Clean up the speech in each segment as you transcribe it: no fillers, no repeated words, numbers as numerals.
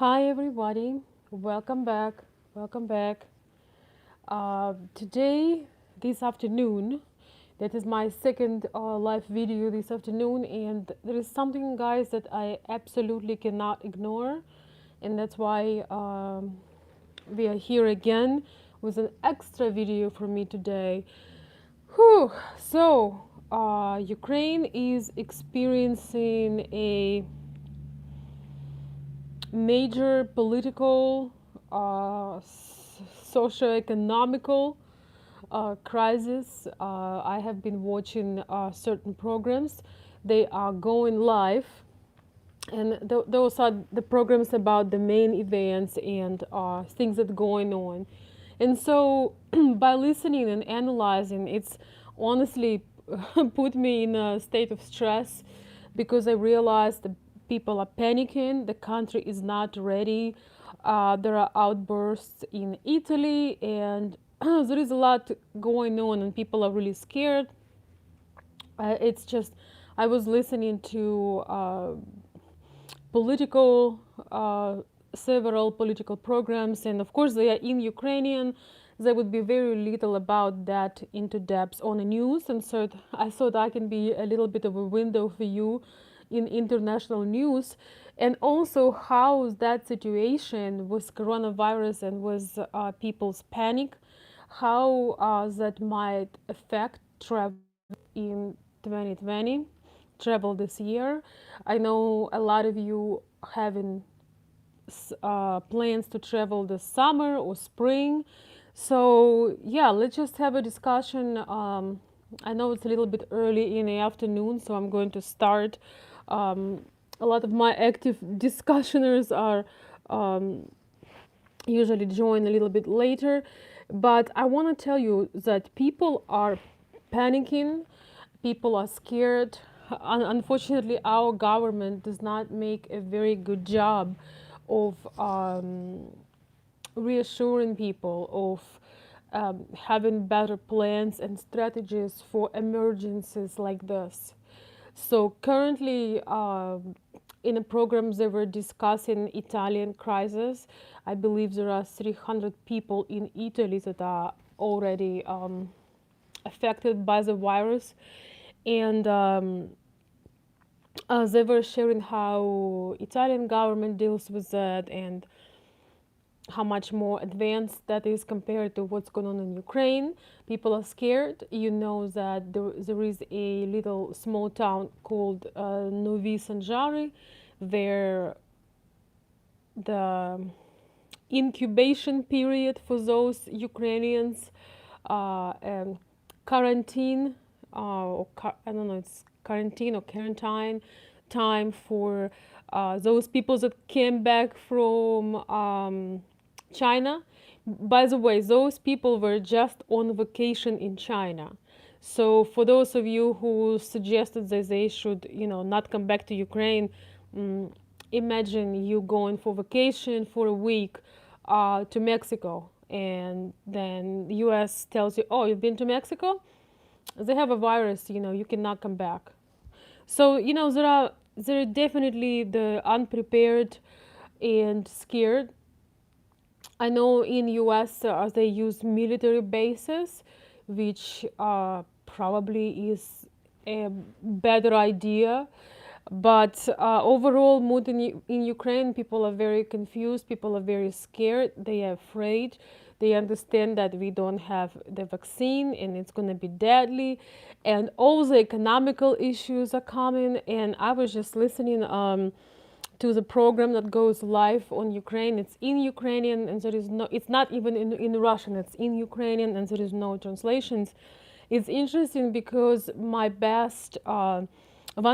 Hi everybody, welcome back. Welcome back. Today, this afternoon, that is my second live video this afternoon, and there is something, guys, that I absolutely cannot ignore, and that's why we are here again with an extra video for me today. Whew. So, Ukraine is experiencing a major political, socio-economical crisis. I have been watching certain programs. They are going live, and those are the programs about the main events and things that are going on. And so, by listening and analyzing, it's honestly put me in a state of stress because I realized that people are panicking, the country is not ready. There are outbursts in Italy, and there is a lot going on, and people are really scared. It's just, I was listening to political, several political programs, and of course they are in Ukrainian. There would be very little about that into depth on the news, and so I thought I can be a little bit of a window for you in international news, and also how that situation with coronavirus and with people's panic, how that might affect travel in 2020, travel this year. I know a lot of you having plans to travel this summer or spring. So yeah, let's just have a discussion. I know it's a little bit early in the afternoon, so I'm going to start. A lot of my active discussioners are usually join a little bit later, but I want to tell you that people are panicking, people are scared. Unfortunately, our government does not make a very good job of reassuring people, of having better plans and strategies for emergencies like this. So currently, in the programs they were discussing Italian crisis. I believe there are 300 people in Italy that are already affected by the virus, and they were sharing how Italian government deals with that and how much more advanced that is compared to what's going on in Ukraine. People are scared. You know that there is a little small town called Novi Sanjari, where the incubation period for those Ukrainians, quarantine, I don't know, it's quarantine or quarantine time for those people that came back from China. By the way, those people were just on vacation in China. So for those of you who suggested that they should, not come back to Ukraine, imagine you going for vacation for a week to Mexico, and then the U.S. tells you, "Oh, you've been to Mexico? They have a virus. You cannot come back." So there are definitely the unprepared and scared. I know in US they use military bases, which probably is a better idea. But overall mood in Ukraine, people are very confused, people are very scared, they are afraid. They understand that we don't have the vaccine and it's going to be deadly, and all the economical issues are coming. And I was just listening to the program that goes live on Ukraine. It's in Ukrainian, and there is no, it's not even in Russian, it's in Ukrainian, and there is no translations. It's interesting because one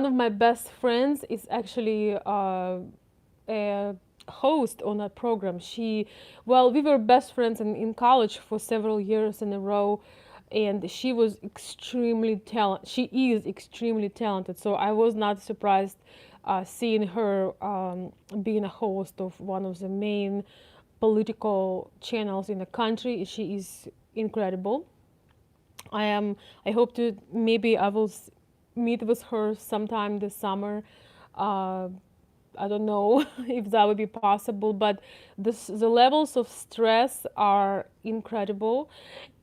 of my best friends is actually a host on that program. We were best friends in college for several years in a row, and she was extremely talented. She is extremely talented. So I was not surprised seeing her being a host of one of the main political channels in the country. She is incredible. I hope to maybe I will meet with her sometime this summer. I don't know if that would be possible, but the levels of stress are incredible,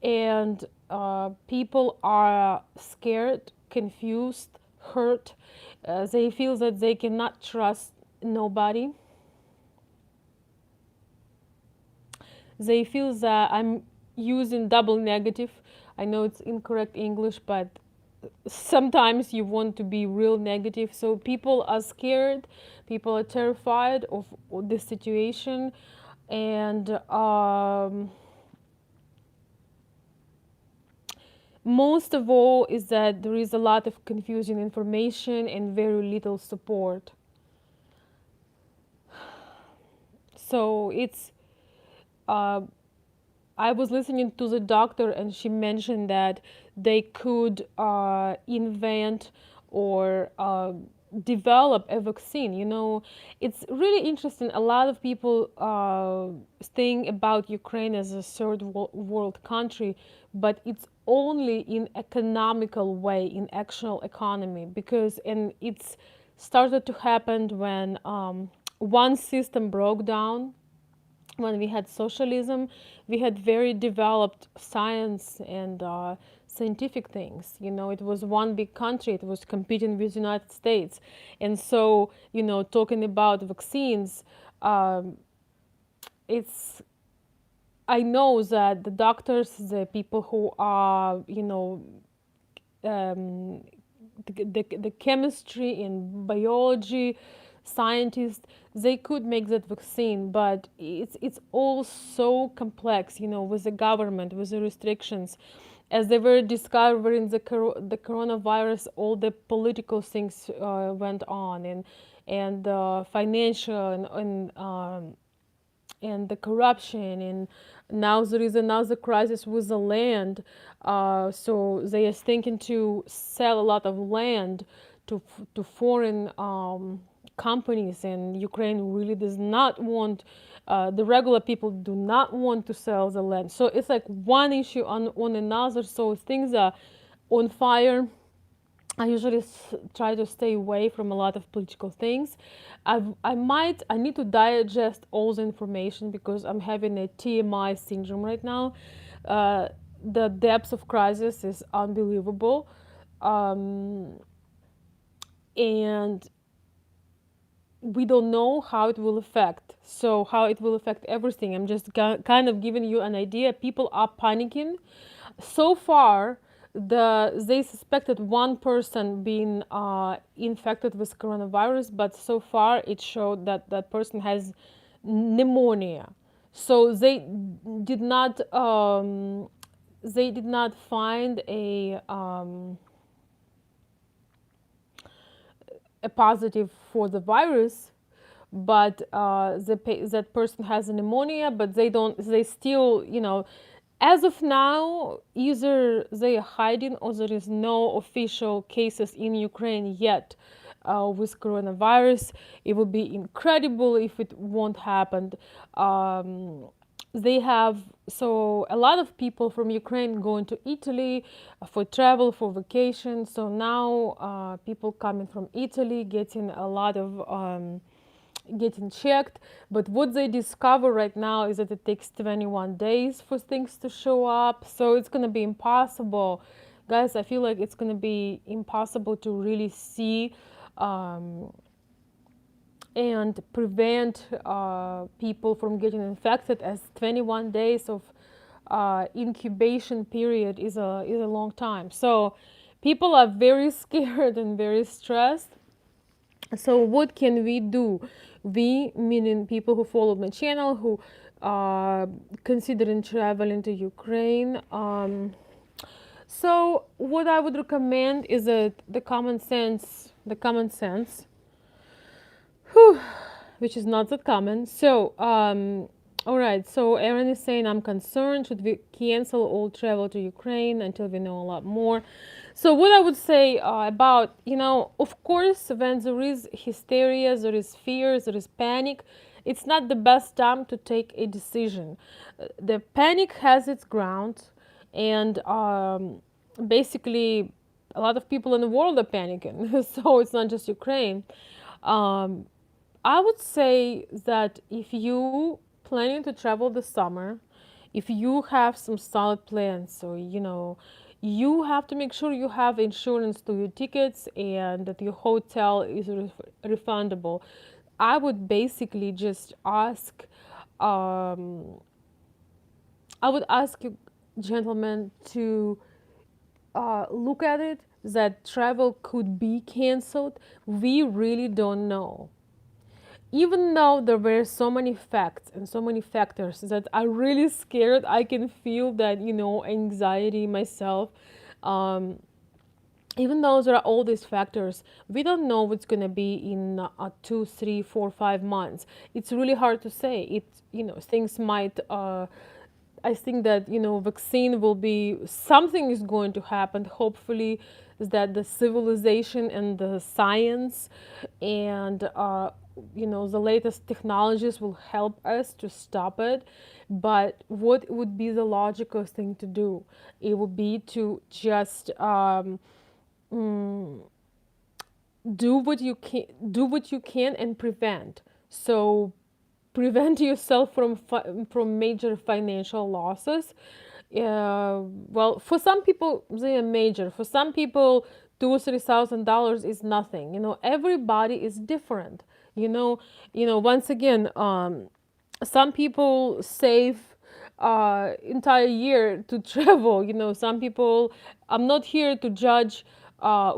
and people are scared, confused, hurt. They feel that they cannot trust nobody. They feel that I'm using double negative. I know it's incorrect English, but sometimes you want to be real negative. So people are scared, people are terrified of this situation, and most of all is that there is a lot of confusing information and very little support. So it's uh, I was listening to the doctor, and she mentioned that they could invent or develop a vaccine. It's really interesting. A lot of people think about Ukraine as a third world country, but it's only in economical way, in actual economy, because and it's started to happen when one system broke down. When we had socialism, we had very developed science and scientific things. It was one big country. It was competing with the United States, and so talking about vaccines, um, it's. I know that the doctors, the people who are, um, the chemistry and biology scientists, they could make that vaccine, but it's all so complex, with the government, with the restrictions. As they were discovering the coronavirus, all the political things went on, and financial, and the corruption, and now there is another crisis with the land. So they are thinking to sell a lot of land to foreign companies, and Ukraine really does not want. The regular people do not want to sell the land. So it's like one issue on another. So things are on fire. I usually try to stay away from a lot of political things. I need to digest all the information because I'm having a TMI syndrome right now. Uh, the depth of crisis is unbelievable, um, and we don't know how it will affect. So how it will affect everything. I'm just kind of giving you an idea. People are panicking. So far, they suspected one person being infected with coronavirus, but so far it showed that that person has pneumonia. So did not they did not find a positive for the virus, but that person has a pneumonia, but they still, as of now, either they are hiding or there is no official cases in Ukraine yet with coronavirus. It would be incredible if it won't happen. Um, they have so a lot of people from Ukraine going to Italy for travel, for vacation. So now people coming from Italy getting a lot of getting checked. But what they discover right now is that it takes 21 days for things to show up. So it's going to be impossible. Guys, I feel like it's going to be impossible to really see um, and prevent people from getting infected, as 21 days of incubation period is a long time. So people are very scared and very stressed. So what can we do? We, meaning people who follow my channel, who are considering traveling to Ukraine. So what I would recommend is that the common sense, whew, which is not that common. So, all right. So Aaron is saying, I'm concerned. Should we cancel all travel to Ukraine until we know a lot more? So what I would say about, of course, when there is hysteria, there is fear, there is panic, it's not the best time to take a decision. The panic has its ground, and basically, a lot of people in the world are panicking. So it's not just Ukraine. Um, I would say that if you planning to travel this summer, if you have some solid plans, so you have to make sure you have insurance to your tickets and that your hotel is refundable. I would basically just ask, um, I would ask you, gentlemen, to look at it that travel could be canceled. We really don't know, even though there were so many facts and so many factors that are really scared. I can feel that, anxiety myself. um, Even though there are all these factors, we don't know what's going to be in 2, 3, 4, 5 months. It's really hard to say. Things might I think that vaccine will be, something is going to happen. Hopefully, is that the civilization and the science and the latest technologies will help us to stop it. But what would be the logical thing to do? It would be to just mm, do what you can and prevent. So prevent yourself from major financial losses. Well, for some people they are major. For some people, $2 or $3,000 is nothing. Everybody is different. Once again, some people save entire year to travel. Some people. I'm not here to judge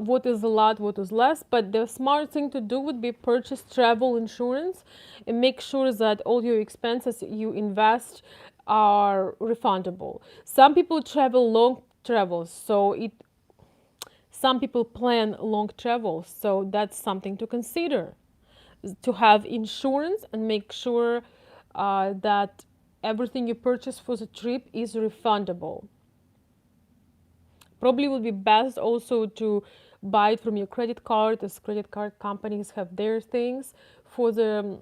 what is a lot, what is less, but the smart thing to do would be purchase travel insurance and make sure that all your expenses you invest are refundable. Some people travel long travels, so it some people plan long travels, so that's something to consider, to have insurance and make sure that everything you purchase for the trip is refundable. Probably would be best also to buy it from your credit card, as credit card companies have their things for the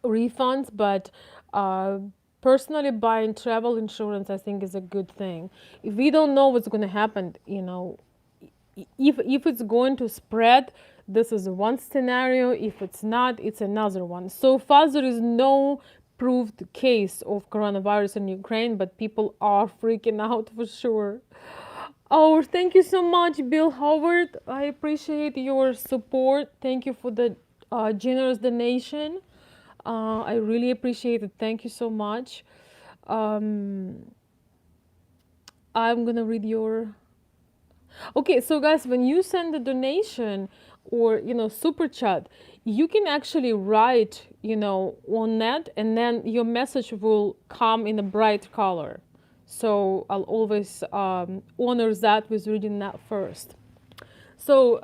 refunds. But uh, personally, buying travel insurance, I think, is a good thing. If we don't know what's going to happen, if it's going to spread, this is one scenario. If it's not, it's another one. So far there is no proved case of coronavirus in Ukraine, but people are freaking out for sure. Oh, thank you so much, Bill Howard. I appreciate your support. Thank you for the generous donation. I really appreciate it. Thank you so much. um, I'm gonna read your. Okay, so guys, when you send a donation or super chat, you can actually write on that, and then your message will come in a bright color. So I'll always honor that with reading that first. So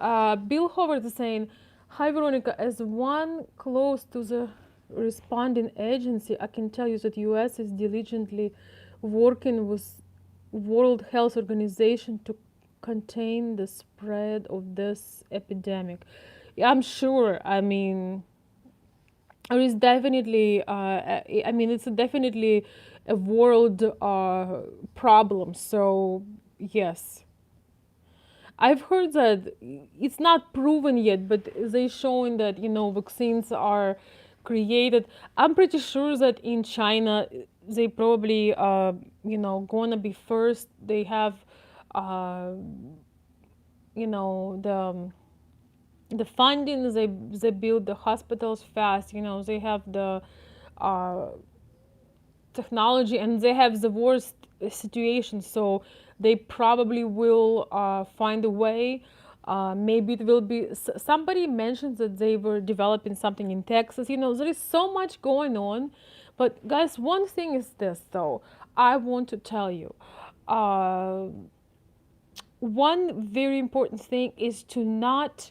Bill Howard is saying, "Hi Veronica, as one close to the responding agency, I can tell you that U.S. is diligently working with World Health Organization to contain the spread of this epidemic." Yeah, I'm sure. I mean, it is definitely. I mean, it's definitely a world problem. So yes, I've heard that it's not proven yet, but they showing that vaccines are created. I'm pretty sure that in China they probably gonna be first. They have uh, the funding. They build the hospitals fast. They have the uh, technology, and they have the worst situation, so they probably will find a way. Maybe it will be somebody mentioned that they were developing something in Texas. There is so much going on. But guys, one thing is this though, I want to tell you. uh, One very important thing is to not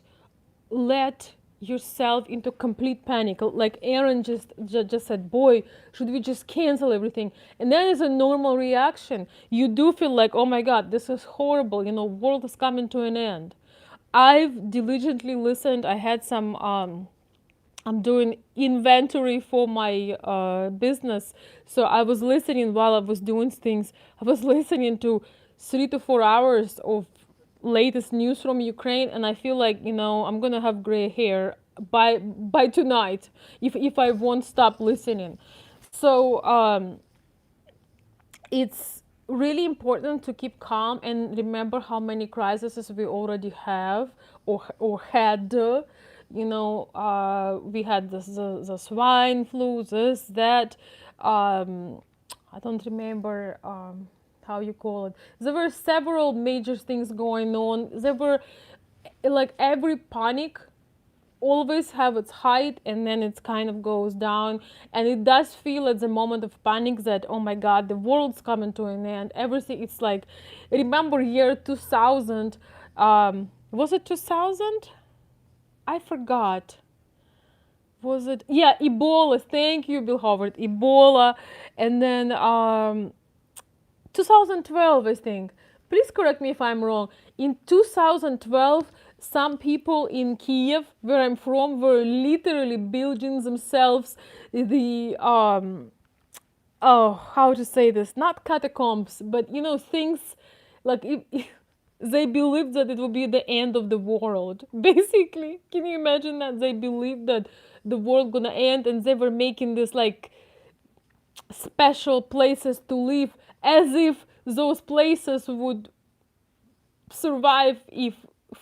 let yourself into complete panic, like Aaron just said, boy, should we just cancel everything? And that is a normal reaction. You do feel like, oh my god, this is horrible, world is coming to an end. I've diligently listened. I had some I'm doing inventory for my business. So I was listening while I was doing things. I was listening to 3 to 4 hours of latest news from Ukraine, and I feel like I'm gonna have gray hair by tonight if I won't stop listening. So it's really important to keep calm and remember how many crises we already have or had. We had the swine flu, this, that. I don't remember how you call it. There were several major things going on. There were like every panic always have its height and then it kind of goes down, and it does feel at the moment of panic that oh my god, the world's coming to an end, everything. It's like, remember year 2000, was it 2000? I forgot. Was it, yeah, Ebola? Thank you, Bill Howard. Ebola. And then 2012, I think. Please correct me if I'm wrong. In 2012, some people in Kiev, where I'm from, were literally building themselves the oh, how to say this? Not catacombs, but things like they believed that it would be the end of the world. Basically, can you imagine that they believed that the world gonna end, and they were making this like special places to live, as if those places would survive if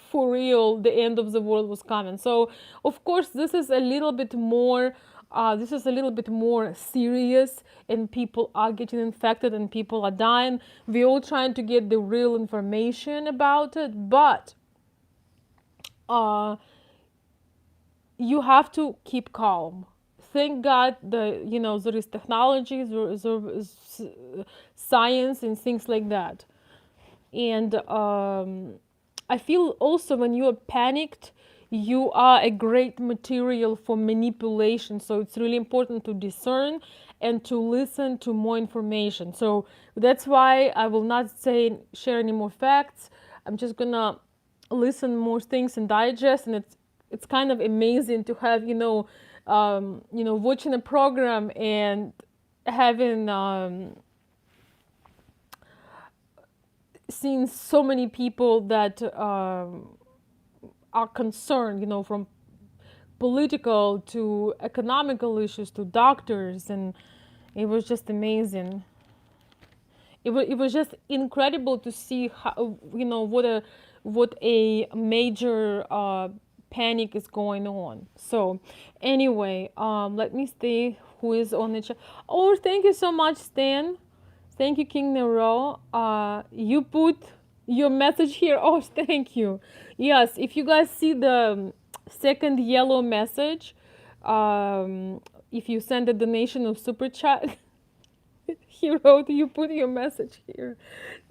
for real the end of the world was coming. So of course this is a little bit more serious, and people are getting infected and people are dying. We're all trying to get the real information about it, but uh, you have to keep calm. Thank God there is technology, there is science and things like that. And I feel also when you are panicked, you are a great material for manipulation. So it's really important to discern and to listen to more information. So that's why I will not share any more facts. I'm just gonna listen more things and digest. And it's kind of amazing to have watching a program and having seen so many people that are concerned, from political to economical issues to doctors, and it was just amazing. It was just incredible to see how, what a major panic is going on. So anyway, let me see who is on the chat. Oh, thank you so much, Stan. Thank you, King Nero. You put your message here. Oh, thank you. Yes, if you guys see the second yellow message, if you send a donation of super chat, he wrote, you put your message here.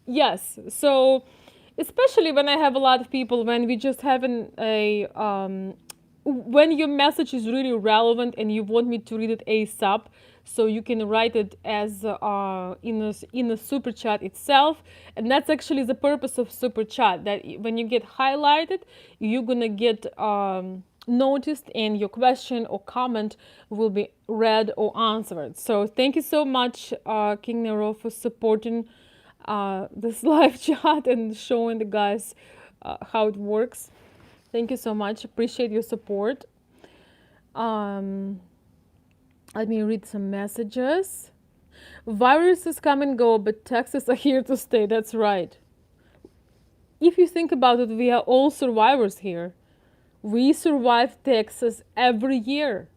Yes, so especially when I have a lot of people, when we just having when your message is really relevant and you want me to read it ASAP, so you can write it as in a super chat itself. And that's actually the purpose of super chat, that when you get highlighted, you're gonna get noticed, and your question or comment will be read or answered. So thank you so much, King Nero, for supporting this live chat and showing the guys how it works. Thank you so much. Appreciate your support. Let me read some messages. Viruses come and go, but taxes are here to stay. That's right. If you think about it, we are all survivors here. We survive taxes every year,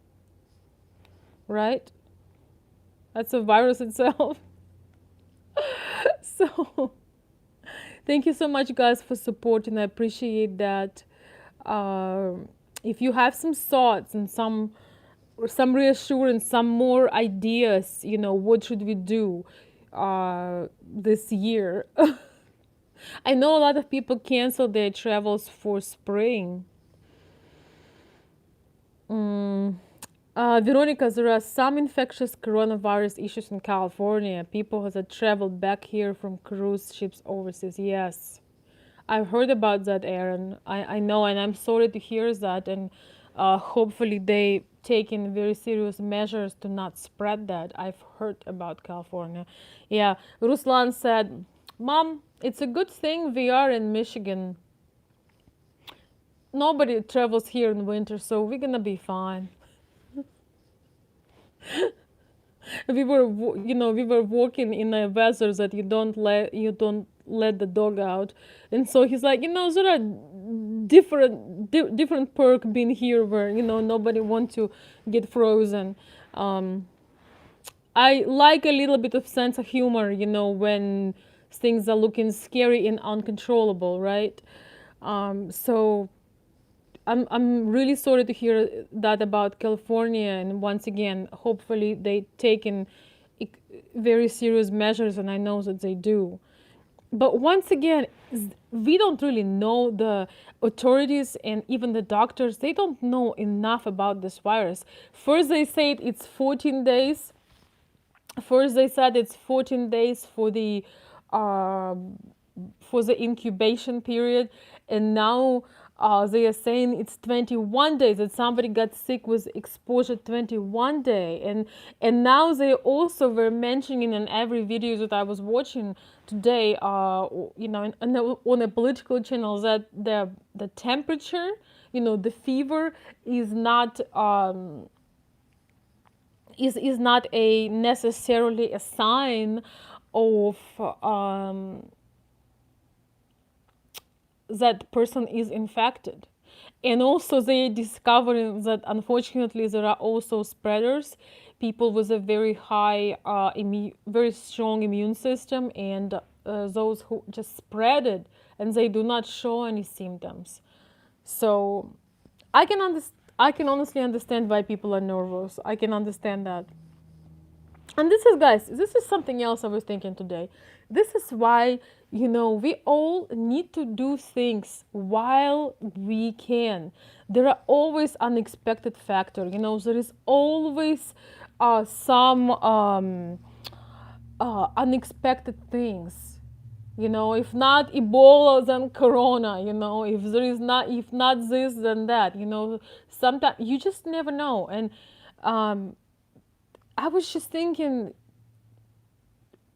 right? That's a virus itself. So thank you so much, guys, for supporting. I appreciate that. If you have some thoughts and some reassurance, some more ideas, what should we do this year? I know a lot of people cancel their travels for spring. Veronica, there are some infectious coronavirus issues in California. People that traveled back here from cruise ships overseas. Yes, I've heard about that, Aaron. I know, and I'm sorry to hear that. And hopefully they taking very serious measures to not spread that. I've heard about California. Yeah, Ruslan said, Mom, it's a good thing we are in Michigan. nobody travels here in winter, so we're gonna be fine. We were walking in a weather that you don't let the dog out, and so he's like, there are different perk being here where nobody want to get frozen. um I like a little bit of sense of humor, when things are looking scary and uncontrollable, right? So I'm really sorry to hear that about California, and once again, hopefully they taken very serious measures, and I know that they do. But once again, we don't really know, the authorities and even the doctors, they don't know enough about this virus. First they said it's 14 days. First they said it's 14 days um for the incubation period, and now they are saying it's 21 days, that somebody got sick with exposure 21 day. And now they also were mentioning in every video that I was watching today, on a political channel, that the temperature, the fever is not is not a necessarily a sign of that person is infected. And also they discovering that unfortunately there are also spreaders, people with a very high very strong immune system, and those who just spread it and they do not show any symptoms. So I can honestly understand why people are nervous. I can understand that. And this is, guys, this is something else I was thinking today. This is why, we all need to do things while we can. There are always unexpected factor. There is always some unexpected things. If not Ebola, then Corona. If there is not, if not this, then that. Sometimes you just never know. And I was just thinking,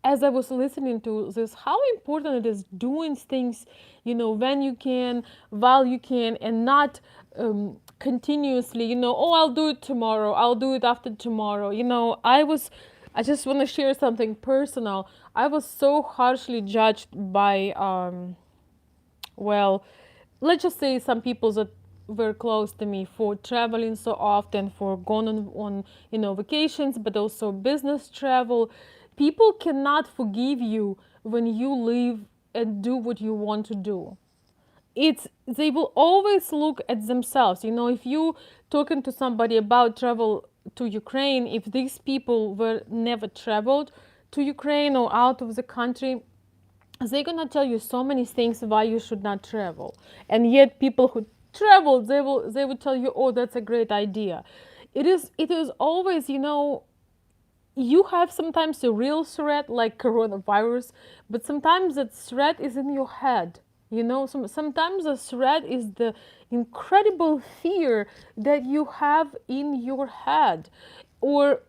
as I was listening to this, how important it is doing things, when you can, while you can, and not continuously, oh, I'll do it tomorrow, I'll do it after tomorrow. I just want to share something personal. I was so harshly judged by, well, let's just say some people that were close to me for traveling so often, for going on vacations, but also business travel. People cannot forgive you when you leave and do what you want to do. It's They will always look at themselves. If you talking to somebody about travel to Ukraine, if these people were never traveled to Ukraine or out of the country, they're gonna tell you so many things why you should not travel. And yet people who travel, they will tell you, oh, that's a great idea. It is always, you have sometimes a real threat like coronavirus, but sometimes that threat is in your head. Sometimes the threat is the incredible fear that you have in your head, or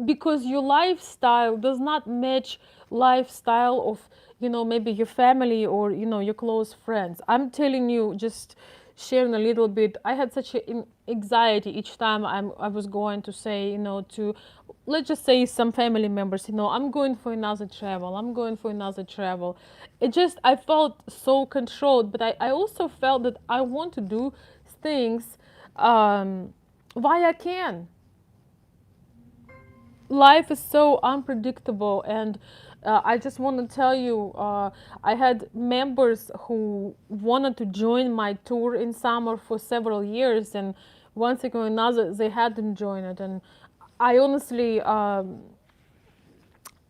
because your lifestyle does not match lifestyle of maybe your family or your close friends. I'm telling you, just sharing a little bit, I had such an anxiety each time I was going to say, to, let's just say, some family members, I'm going for another travel, I'm going for another travel. I felt so controlled, but I also felt that I want to do things while I can. Life is so unpredictable, and I just want to tell you, I had members who wanted to join my tour in summer for several years, and one thing or another they hadn't joined it. And I honestly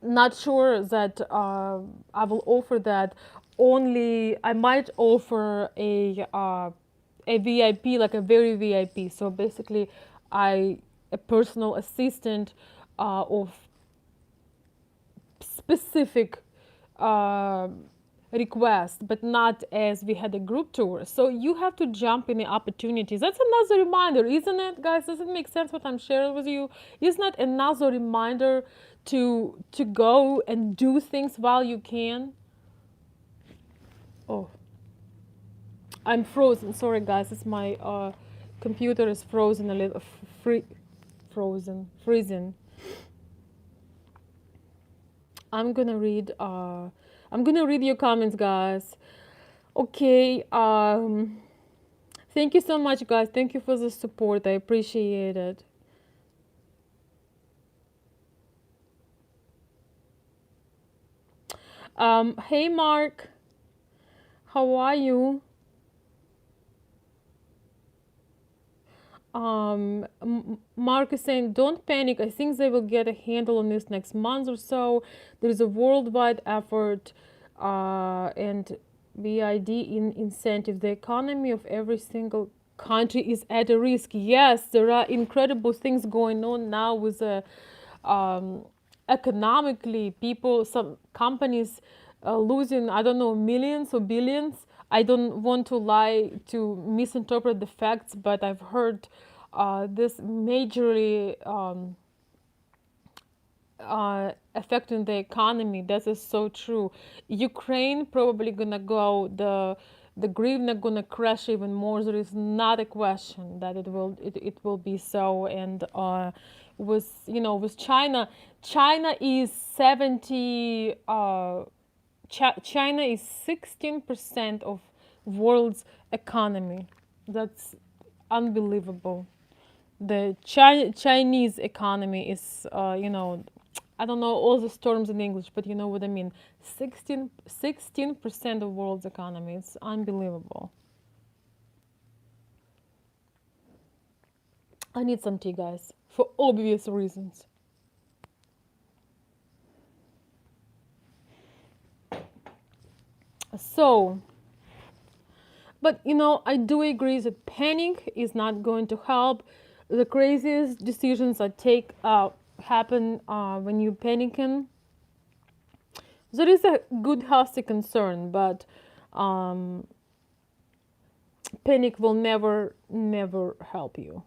not sure that I will offer that. Only I might offer a VIP, like a very VIP. So basically, I a personal assistant of specific uh, request, but not as we had a group tour. So you have to jump in the opportunities. That's another reminder, isn't it, guys? Does it make sense what I'm sharing with you? Isn't that another reminder to go and do things while you can? Oh, I'm frozen. Sorry, guys. It's my computer is frozen a little. Freezing. I'm gonna read. I'm gonna read your comments, guys. Okay. Thank you so much, guys. Thank you for the support. I appreciate it. Hey, Mark. How are you? Mark is saying, don't panic. I think they will get a handle on this next month or so. There is a worldwide effort and BID in incentive. The economy of every single country is at a risk. Yes, there are incredible things going on now with um, economically, people, some companies losing, I don't know, millions or billions. I don't want to lie to misinterpret the facts, but I've heard this majorly affecting the economy. That is so true. Ukraine probably gonna go the hryvnia gonna crash even more. There is not a question that it will be so. And with with China, China is 70. China is 16% of world's economy. That's unbelievable. The Chinese economy is, I don't know all the terms in English, but you know what I mean. 16% of world's economy. It's unbelievable. I need some tea, guys, for obvious reasons. So, but I do agree that panic is not going to help. The craziest decisions that take happen when you're panicking. There is a good healthy concern, but um, panic will never help you.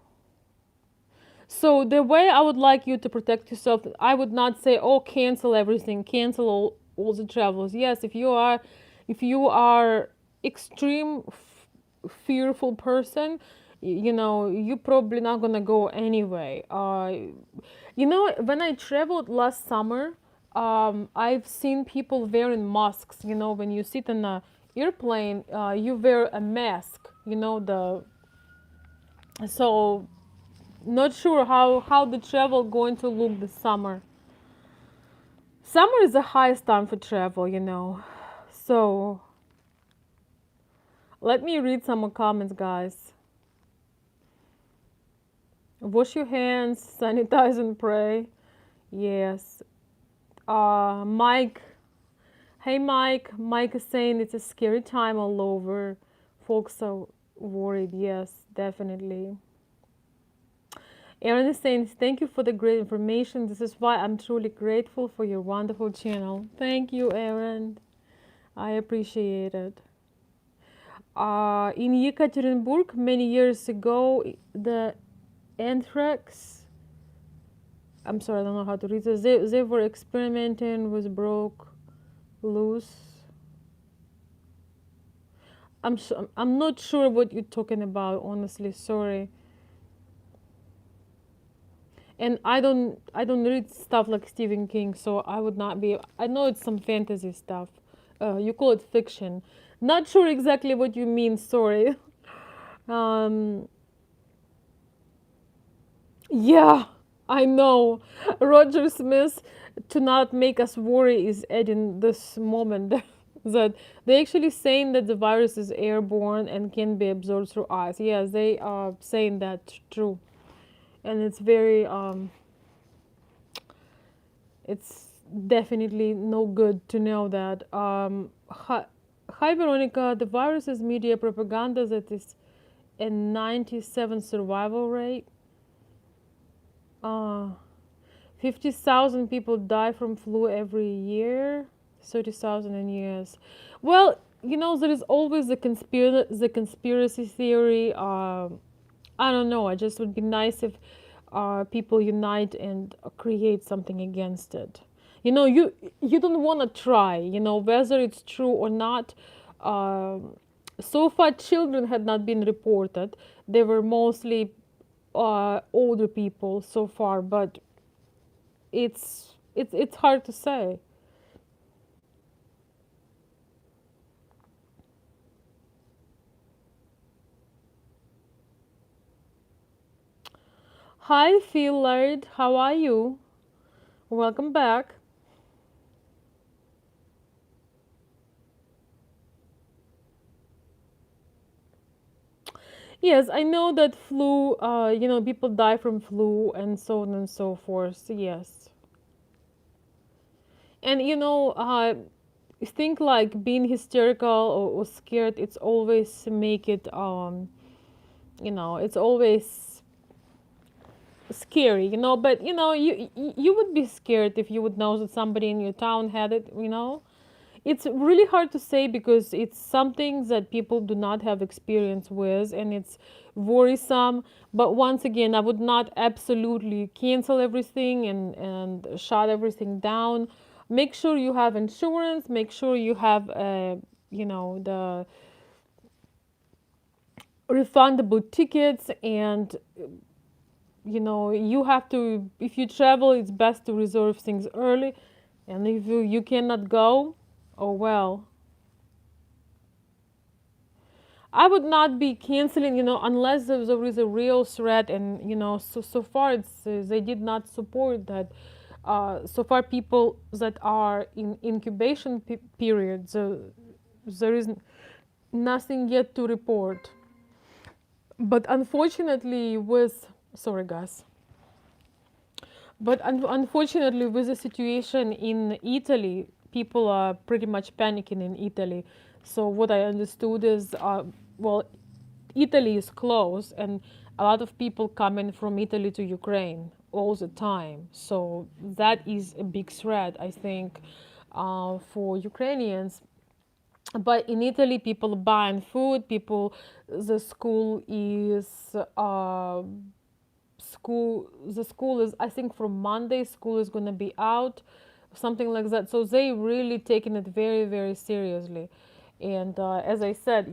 So the way I would like you to protect yourself, I would not say, "Oh, cancel everything, cancel all the travels." Yes, if you are extreme fearful person, you're probably not gonna go anyway. When I traveled last summer, I've seen people wearing masks. When you sit in a airplane, you wear a mask. So not sure how the travel going to look this summer. Summer is the highest time for travel. So let me read some more comments, guys. Wash your hands, sanitize and pray. Yes. Mike. Hey, Mike. Mike is saying it's a scary time all over. Folks are worried. Yes, definitely. Aaron is saying, thank you for the great information. This is why I'm truly grateful for your wonderful channel. Thank you, Aaron. I appreciate it. In Yekaterinburg, many years ago, the anthrax, I'm sorry, I don't know how to read this. They were experimenting with broke loose. I'm not sure what you're talking about, honestly. Sorry. And I don't read stuff like Stephen King, so I would not be. I know it's some fantasy stuff. You call it fiction. Not sure exactly what you mean. Sorry. Um, yeah, I know. Roger Smith, to not make us worry, is adding this moment that they actually saying that the virus is airborne and can be absorbed through eyes. Yes, they are saying that true, and it's very it's definitely no good to know that. Hi, Veronica. The virus is media propaganda that is a 97 survival rate. Uh, 50,000 people die from flu every year. 30,000 in US. Well, there is always the conspiracy theory. I don't know. I just would be nice if people unite and create something against it. You don't want to try. Whether it's true or not. So far, children had not been reported. They were mostly older people so far, but it's hard to say. Hi, Phil Laird. How are you? Welcome back. Yes, I know that flu. People die from flu and so on and so forth. Yes, and think like being hysterical or scared. It's always make it. It's always scary. But you would be scared if you would know that somebody in your town had it. It's really hard to say because it's something that people do not have experience with, and it's worrisome. But once again, I would not absolutely cancel everything and shut everything down. Make sure you have insurance, make sure you have the refundable tickets, and you have to, if you travel, it's best to reserve things early. And if you cannot go, oh well. I would not be canceling, unless there is a real threat, and so far they did not support that. So far, people that are in incubation period, so there is nothing yet to report. But unfortunately, with sorry, guys. But unfortunately, with the situation in Italy, people are pretty much panicking in Italy. So what I understood is, well, Italy is closed, and a lot of people coming from Italy to Ukraine all the time. So that is a big threat, I think, for Ukrainians. But in Italy, people buying food. The school is The school is, I think, from Monday. School is gonna be out, something like that. So they really taking it very, very seriously. And as I said,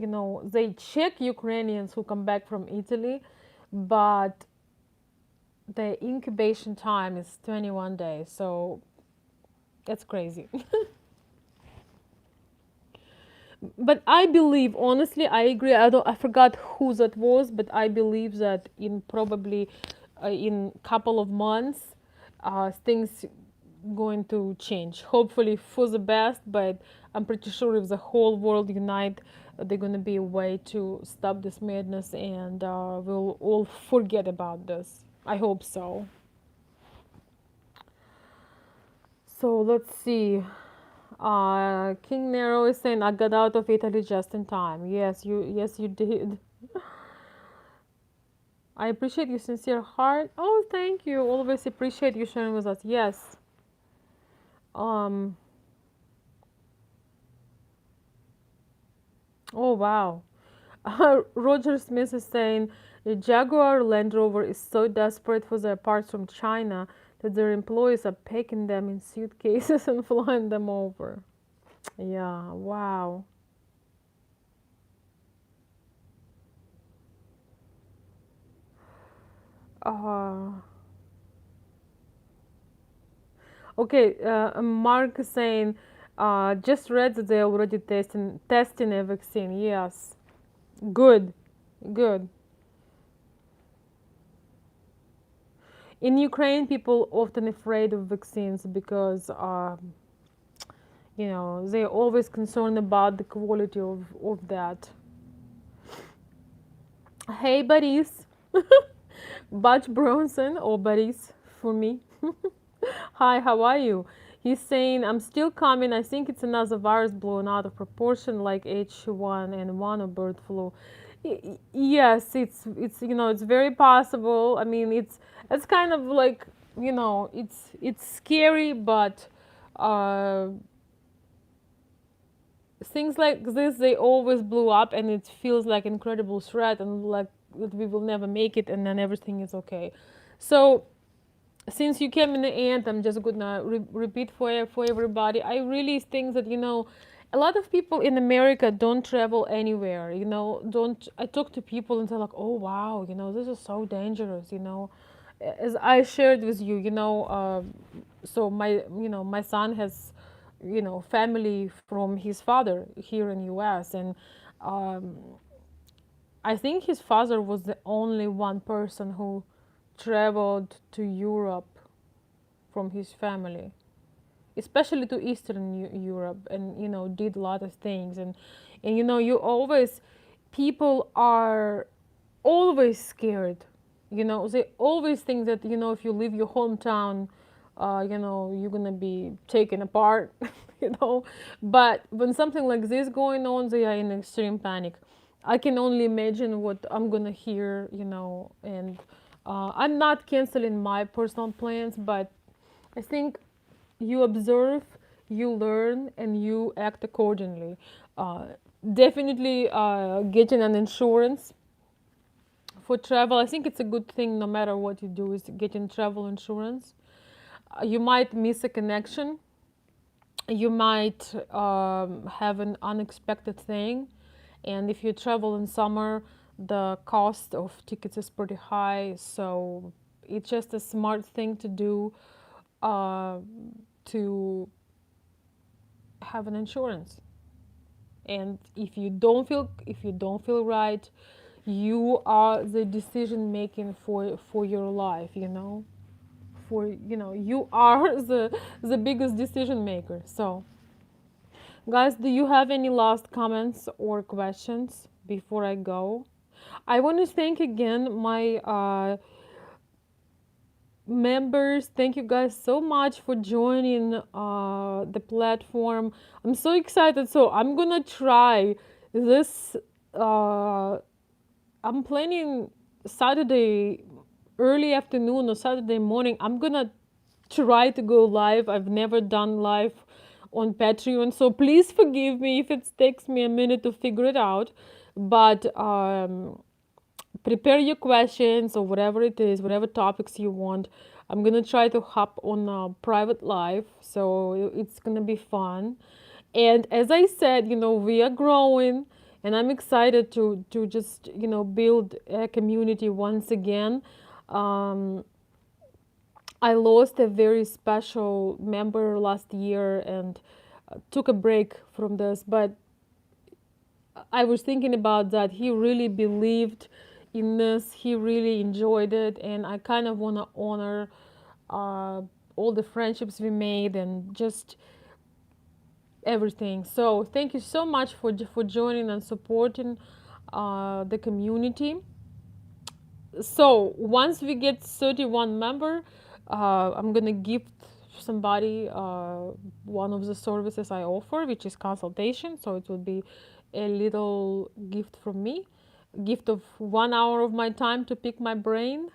they check Ukrainians who come back from Italy, but the incubation time is 21 days. So that's crazy. But I believe, honestly, I agree. I forgot who that was, but I believe that in probably in couple of months, things going to change. Hopefully for the best, but I'm pretty sure if the whole world unite, they're gonna be a way to stop this madness, and we'll all forget about this. I hope so. So let's see. King Nero is saying, "I got out of Italy just in time." Yes, you did. I appreciate your sincere heart. Oh, thank you. Always appreciate you sharing with us. Yes. Um. Oh, wow. Roger Smith is saying, the Jaguar Land Rover is so desperate for their parts from China that their employees are packing them in suitcases and flying them over. Yeah. Wow. Uh, Okay, Mark is saying, just read that they're already testing a vaccine. Yes, good, good. In Ukraine, people often afraid of vaccines because they're always concerned about the quality of that. Hey, Boris, Butch Bronson or Boris for me. Hi, how are you? He's saying, I'm still coming. I think it's another virus blown out of proportion like H1N1 or bird flu. Yes, it's very possible. I mean, it's kind of like, it's scary, but uh, things like this, they always blew up, and it feels like incredible threat, and like that we will never make it, and then everything is okay. So since you came in the end, I'm just gonna repeat for everybody. I really think that, a lot of people in America don't travel anywhere, don't. I talk to people and they're like, oh wow, this is so dangerous, as I shared with you, so my son has, family from his father here in US, and um, I think his father was the only one person who traveled to Europe from his family, especially to Eastern Europe, and did a lot of things, and you always, people are always scared, they always think that if you leave your hometown, you're gonna be taken apart, you know but when something like this going on, they are in extreme panic. I can only imagine what I'm gonna hear, and I'm not canceling my personal plans, but I think you observe, you learn, and you act accordingly. Uh, Definitely getting an insurance for travel. I think it's a good thing no matter what you do, is getting travel insurance. You might miss a connection. You might have an unexpected thing. And if you travel in summer, the cost of tickets is pretty high. So it's just a smart thing to do, uh, to have an insurance. And if you don't feel right, you are the decision making for your life, you are the biggest decision maker. So guys, do you have any last comments or questions before I go? I want to thank again my members. Thank you guys so much for joining the platform. I'm so excited. So I'm gonna try this. I'm planning Saturday early afternoon or Saturday morning. I'm gonna try to go live. I've never done live on Patreon, so please forgive me if it takes me a minute to figure it out. But prepare your questions or whatever it is, whatever topics you want. I'm gonna try to hop on a private live, so it's gonna be fun. And as I said, we are growing, and I'm excited to just build a community once again. Um, I lost a very special member last year and took a break from this, but I was thinking about that. He really believed in this. He really enjoyed it, and I kind of want to honor uh, all the friendships we made and just everything. So thank you so much for joining and supporting the community. So once we get 31 member, I'm gonna gift somebody one of the services I offer, which is consultation. So it will be a little gift from me, gift of 1 hour of my time to pick my brain.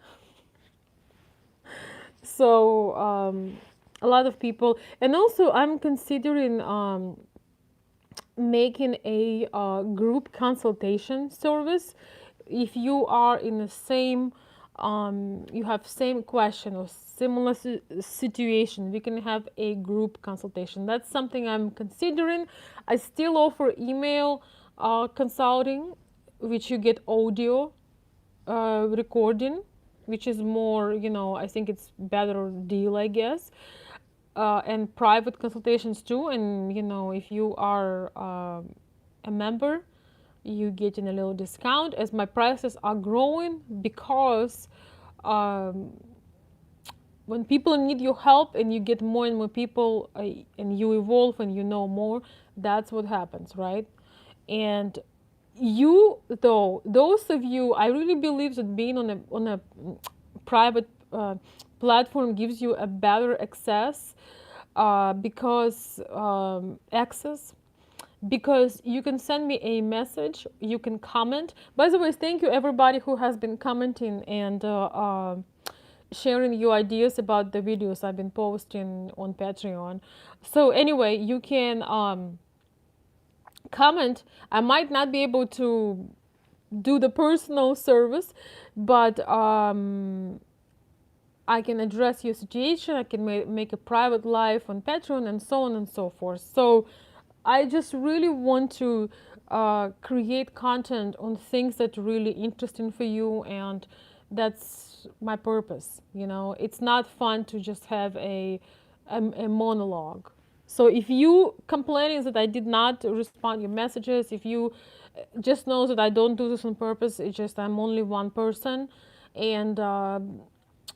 So a lot of people, and also I'm considering making a group consultation service. If you are in the same you have same question or similar situation, we can have a group consultation. That's something I'm considering. I still offer email consulting, which you get audio recording, which is more, I think it's better deal, I guess. And private consultations too. And if you are a member, you get in a little discount as my prices are growing, because um, when people need your help and you get more and more people, and you evolve and you know more, that's what happens, right? And those of you, I really believe that being on a private platform gives you a better access, because you can send me a message, you can comment. By the way, thank you everybody who has been commenting and sharing your ideas about the videos I've been posting on Patreon. So anyway, you can comment. I might not be able to do the personal service, but I can address your situation. I can make a private live on Patreon and so on and so forth. So I just really want to create content on things that are really interesting for you, and that's my purpose. You know, it's not fun to just have a monologue. So if you complaining that I did not respond your messages, if you just know that I don't do this on purpose, it's just I'm only one person, and a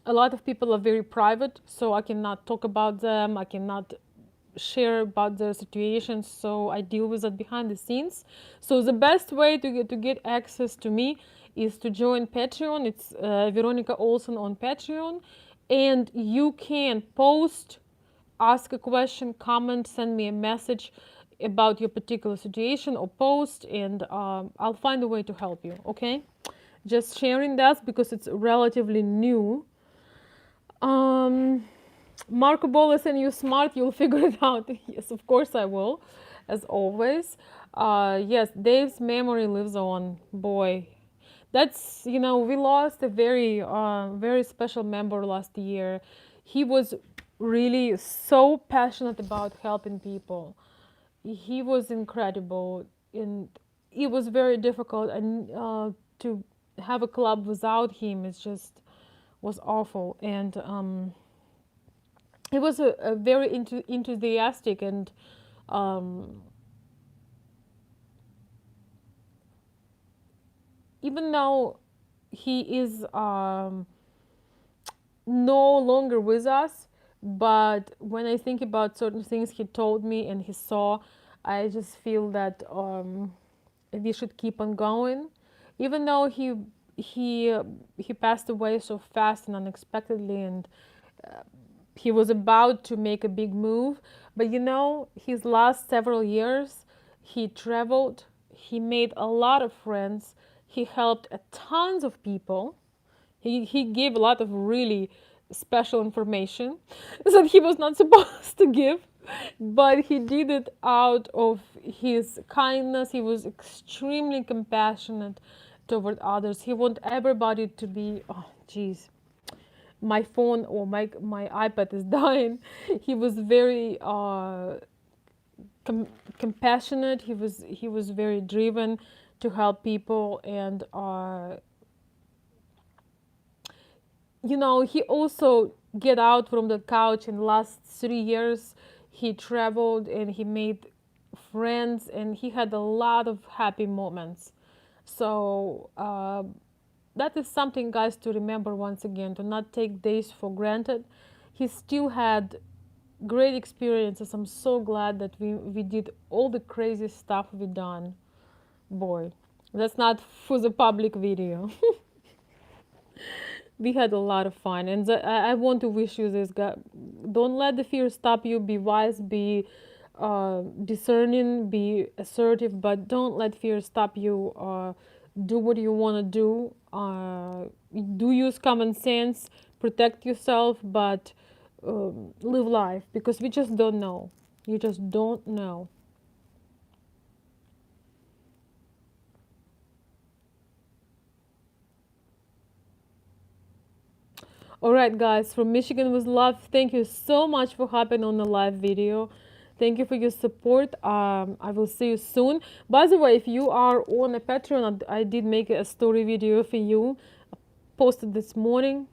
lot of people are very private, so I cannot talk about them. I cannot share about their situations, so I deal with that behind the scenes. So the best way to get access to me is to join Patreon. It's Veronica Olson on Patreon, and you can post, ask a question, comment, send me a message about your particular situation or post, and I'll find a way to help you. Okay, just sharing that because it's relatively new. um Marco Polo and you smart, you'll figure it out. Yes, of course I will, as always. Yes, Dave's memory lives on. Boy, that's, we lost a very special member last year. He was really so passionate about helping people. He was incredible, and it was very difficult. And to have a club without him is just was awful. And he was a very enthusiastic, and um, even though he is no longer with us, but when I think about certain things he told me and he saw, I just feel that we should keep on going, even though he he passed away so fast and unexpectedly, and he was about to make a big move. But his last several years, he traveled, he made a lot of friends, he helped a tons of people. He gave a lot of really special information that he was not supposed to give, but he did it out of his kindness. He was extremely compassionate toward others. He wanted everybody to be, oh, geez, my phone or my iPad is dying. He was very compassionate. He was very driven to help people, and he also get out from the couch. In the last 3 years, he traveled and he made friends, and he had a lot of happy moments. So that is something, guys, to remember once again, to not take days for granted. He still had great experiences. I'm so glad that we did all the crazy stuff we done. Boy, that's not for the public video. We had a lot of fun, and I want to wish you this, guy. Don't let the fear stop you. Be wise, be discerning, be assertive, but don't let fear stop you. Do what you want to do. Do use common sense, protect yourself, but live life, because we just don't know. You just don't know. All right, guys, from Michigan with love. Thank you so much for hopping on the live video. Thank you for your support. I will see you soon. By the way, if you are on a Patreon, I did make a story video for you, posted this morning.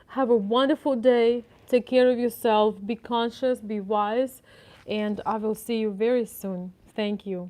Have a wonderful day. Take care of yourself. Be conscious, be wise, and I will see you very soon. Thank you.